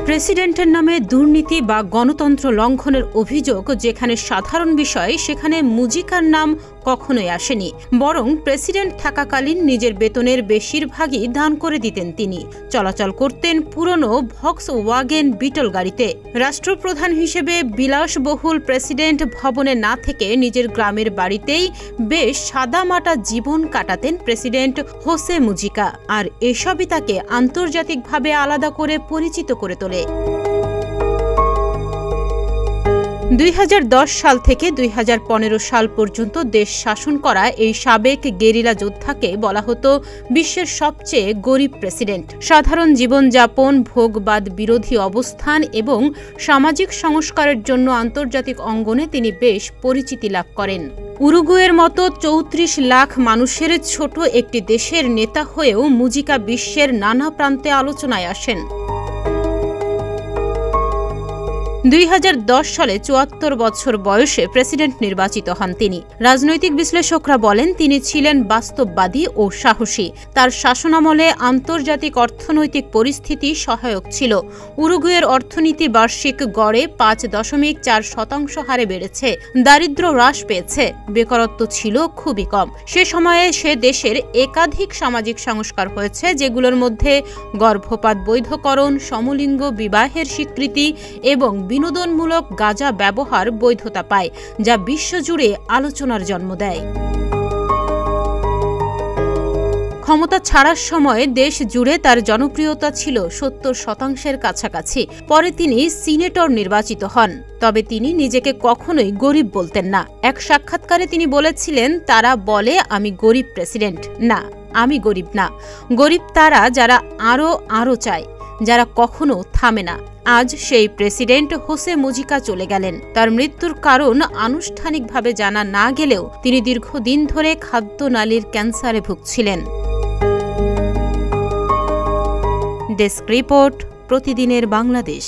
প্রেসিডেন্টের নামে দুর্নীতি বা গণতন্ত্র লঙ্ঘনের অভিযোগ যেখানে সাধারণ বিষয়, সেখানে মুজিকার নাম কখনোই আসেনি। বরং প্রেসিডেন্ট থাকাকালীন নিজের বেতনের বেশিরভাগই দান করে দিতেন তিনি। চলাচল করতেন পুরনো ভক্সওয়াগেন বিটল গাড়িতে। রাষ্ট্রপ্রধান হিসেবে বিলাসবহুল প্রেসিডেন্ট ভবনে না থেকে নিজের গ্রামের বাড়িতেই বেশ সাদামাটা জীবন কাটাতেন প্রেসিডেন্ট হোসে মুজিকা। আর এসবই তাকে আন্তর্জাতিকভাবে আলাদা করে পরিচিত করে তোলে। 2010 সাল থেকে 2015 সাল পর্যন্ত দেশ শাসন করা এই সাবেক গেরিলা যোদ্ধাকে বলা হতো বিশ্বের সবচেয়ে গরিব প্রেসিডেন্ট। সাধারণ জীবনযাপন, ভোগবাদ বিরোধী অবস্থান এবং সামাজিক সংস্কারের জন্য আন্তর্জাতিক অঙ্গনে তিনি বেশ পরিচিতি লাভ করেন। উরুগুয়ের মতো 34 লাখ মানুষের ছোট একটি দেশের নেতা হয়েও মুজিকা বিশ্বের নানা প্রান্তে আলোচনায় আসেন। 2010 সালে 74 বছর বয়সে প্রেসিডেন্ট নির্বাচিত হন তিনি। রাজনৈতিক বিশ্লেষকরা বলেন তিনি ছিলেন বাস্তববাদী ও সাহসী। তার শাসনামলে আন্তর্জাতিক অর্থনৈতিক পরিস্থিতি সহায়ক ছিল। উরুগুয়ের অর্থনীতি বার্ষিক গড়ে 5.4% হারে বেড়েছে। দারিদ্র্য হ্রাস পেয়েছে। বেকারত্ব ছিল খুবই কম। সে সময়ে সে দেশের একাধিক সামাজিক সংস্কার হয়েছে, যেগুলোর মধ্যে গর্ভপাত বৈধকরণ, সমলিঙ্গ বিবাহের স্বীকৃতি এবং বিনোদনমূলক গাঁজা ব্যবহার বৈধতা পায়, যা বিশ্বজুড়ে আলোচনার জন্ম দেয়। ক্ষমতা ছাড়ার সময় দেশ জুড়ে তার জনপ্রিয়তা ছিল 70% কাছাকাছি। পরে তিনি সিনেটর নির্বাচিত হন। তবে তিনি নিজেকে কখনোই গরিব বলতেন না। এক সাক্ষাৎকারে তিনি বলেছিলেন, তারা বলে আমি গরিব প্রেসিডেন্ট। না, আমি গরিব না। গরিব তারা যারা আরো চায়, যারা কখনো থামে না। আজ সেই প্রেসিডেন্ট হোসে মুজিকা চলে গেলেন। তার মৃত্যুর কারণ আনুষ্ঠানিকভাবে জানা না গেলেও তিনি দীর্ঘদিন ধরে খাদ্যনালীর ক্যান্সারে ভুগছিলেন। ডেস্ক রিপোর্ট, প্রতিদিনের বাংলাদেশ।